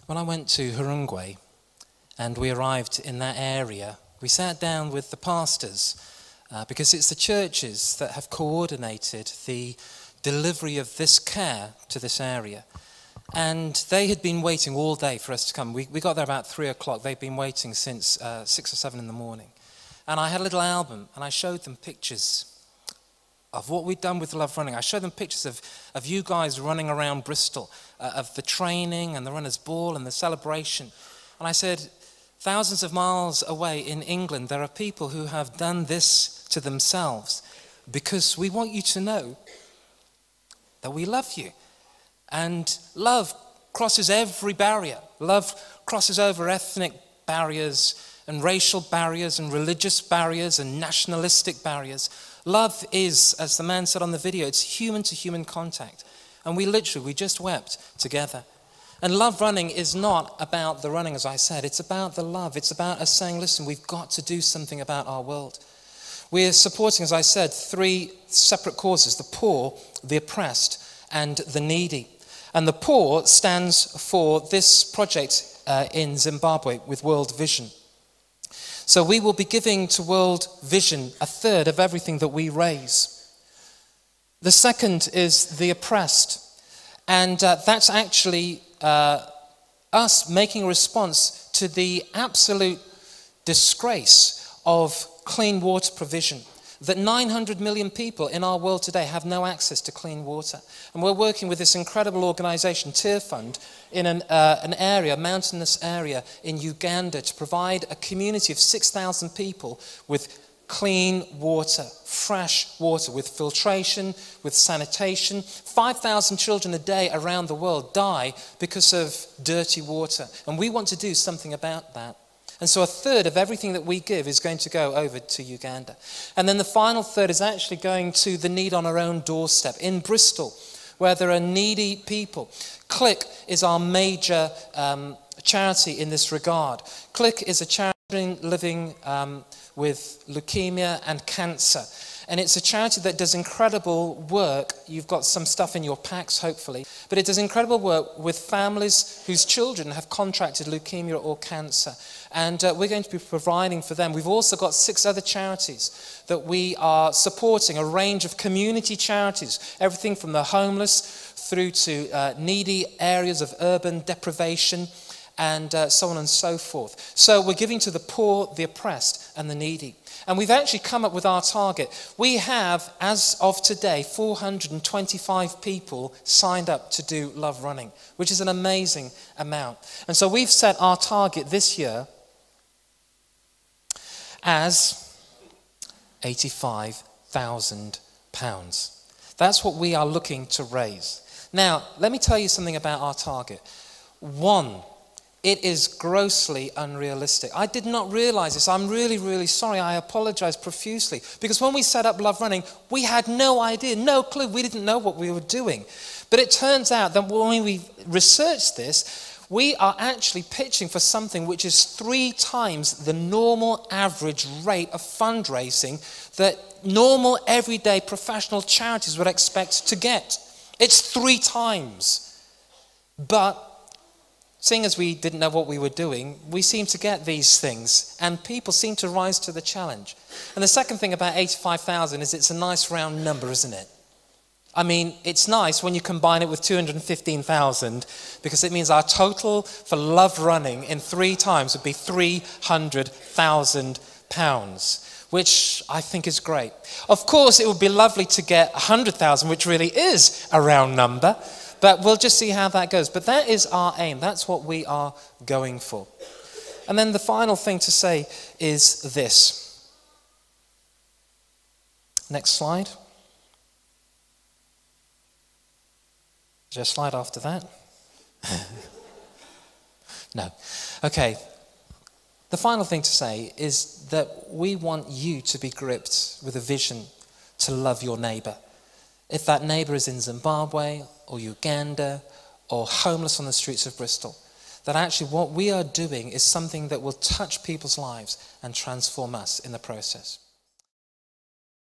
When I went to Hurungwe and we arrived in that area, we sat down with the pastors because it's the churches that have coordinated the delivery of this care to this area. And they had been waiting all day for us to come. We got there about 3 o'clock. They'd been waiting since 6 or 7 in the morning. And I had a little album, and I showed them pictures of what we'd done with Love Running. I showed them pictures of you guys running around Bristol, of the training and the runner's ball and the celebration. And I said, thousands of miles away in England, there are people who have done this to themselves because we want you to know that we love you. And love crosses every barrier. Love crosses over ethnic barriers and racial barriers and religious barriers and nationalistic barriers. Love is, as the man said on the video, it's human-to-human contact. And we just wept together. And Love Running is not about the running, as I said. It's about the love. It's about us saying, listen, we've got to do something about our world. We're supporting, as I said, 3 separate causes: the poor, the oppressed, and the needy. And the poor stands for this project in Zimbabwe with World Vision. So we will be giving to World Vision 1/3 of everything that we raise. The second is the oppressed. And that's actually us making a response to the absolute disgrace of clean water provision. That 900 million people in our world today have no access to clean water. And we're working with this incredible organization, Tear Fund, in an area, a mountainous area in Uganda, to provide a community of 6,000 people with clean water, fresh water, with filtration, with sanitation. 5,000 children a day around the world die because of dirty water. And we want to do something about that. And so 1/3 of everything that we give is going to go over to Uganda. And then the final 1/3 is actually going to the need on our own doorstep. In Bristol, where there are needy people, CLIC is our major charity in this regard. CLIC is a charity living with leukemia and cancer. And it's a charity that does incredible work. You've got some stuff in your packs, hopefully. But it does incredible work with families whose children have contracted leukemia or cancer. And we're going to be providing for them. We've also got 6 other charities that we are supporting, a range of community charities, everything from the homeless through to needy areas of urban deprivation, and so on and so forth. So we're giving to the poor, the oppressed, and the needy. And we've actually come up with our target. We have, as of today, 425 people signed up to do Love Running, which is an amazing amount. And so we've set our target this year as £85,000. That's what we are looking to raise. Now, let me tell you something about our target. 1, it is grossly unrealistic. I did not realize this. I'm really, really sorry. I apologize profusely. Because when we set up Love Running, we had no idea, no clue. We didn't know what we were doing. But it turns out that when we researched this, we are actually pitching for something which is 3 times the normal average rate of fundraising that normal, everyday, professional charities would expect to get. It's 3 times. But seeing as we didn't know what we were doing, we seem to get these things, and people seem to rise to the challenge. And the second thing about 85,000 is it's a nice round number, isn't it? I mean, it's nice when you combine it with 215,000, because it means our total for Love Running in 3 times would be £300,000, which I think is great. Of course, it would be lovely to get 100,000, which really is a round number, but we'll just see how that goes. But that is our aim. That's what we are going for. And then the final thing to say is this. Next slide. Is there a slide after that? No. Okay. The final thing to say is that we want you to be gripped with a vision to love your neighbour. If that neighbour is in Zimbabwe or Uganda or homeless on the streets of Bristol, that actually what we are doing is something that will touch people's lives and transform us in the process.